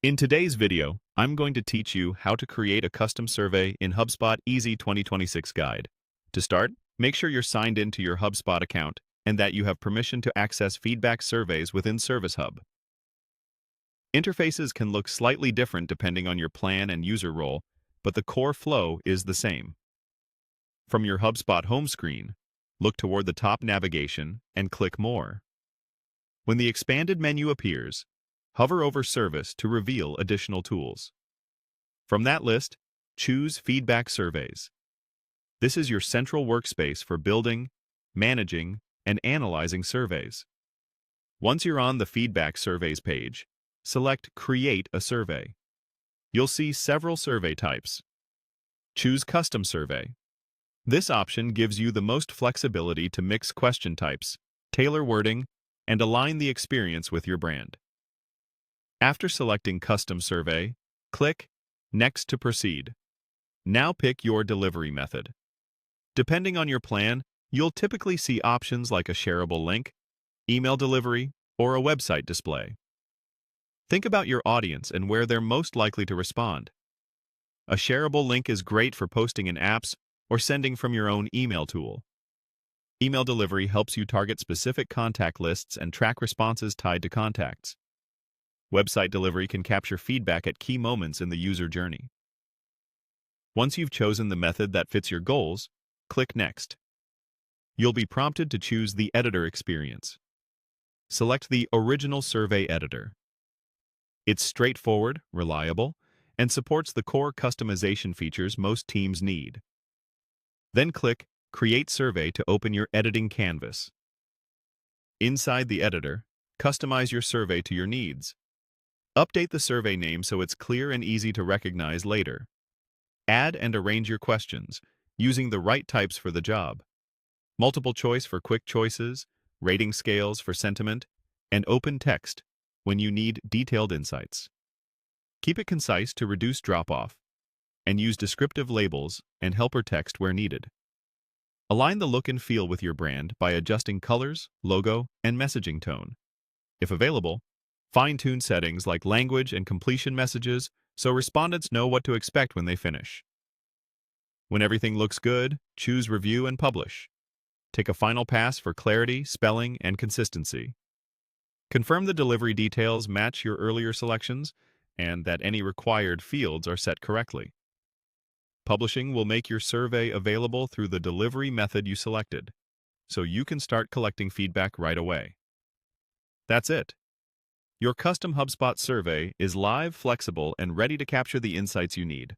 In today's video, I'm going to teach you how to create a custom survey in HubSpot Easy 2026 Guide. To start, make sure you're signed into your HubSpot account and that you have permission to access feedback surveys within Service Hub. Interfaces can look slightly different depending on your plan and user role, but the core flow is the same. From your HubSpot home screen, look toward the top navigation and click More. When the expanded menu appears, hover over Service to reveal additional tools. From that list, choose Feedback Surveys. This is your central workspace for building, managing, and analyzing surveys. Once you're on the Feedback Surveys page, select Create a Survey. You'll see several survey types. Choose Custom Survey. This option gives you the most flexibility to mix question types, tailor wording, and align the experience with your brand. After selecting Custom Survey, click Next to proceed. Now pick your delivery method. Depending on your plan, you'll typically see options like a shareable link, email delivery, or a website display. Think about your audience and where they're most likely to respond. A shareable link is great for posting in apps or sending from your own email tool. Email delivery helps you target specific contact lists and track responses tied to contacts. Website delivery can capture feedback at key moments in the user journey. Once you've chosen the method that fits your goals, click Next. You'll be prompted to choose the editor experience. Select the Original Survey Editor. It's straightforward, reliable, and supports the core customization features most teams need. Then click Create Survey to open your editing canvas. Inside the editor, customize your survey to your needs. Update the survey name so it's clear and easy to recognize later. Add and arrange your questions, using the right types for the job. Multiple choice for quick choices, rating scales for sentiment, and open text when you need detailed insights. Keep it concise to reduce drop-off, and use descriptive labels and helper text where needed. Align the look and feel with your brand by adjusting colors, logo, and messaging tone. If available, fine-tune settings like language and completion messages so respondents know what to expect when they finish. When everything looks good, choose Review and Publish. Take a final pass for clarity, spelling, and consistency. Confirm the delivery details match your earlier selections and that any required fields are set correctly. Publishing will make your survey available through the delivery method you selected, so you can start collecting feedback right away. That's it. Your custom HubSpot survey is live, flexible, and ready to capture the insights you need.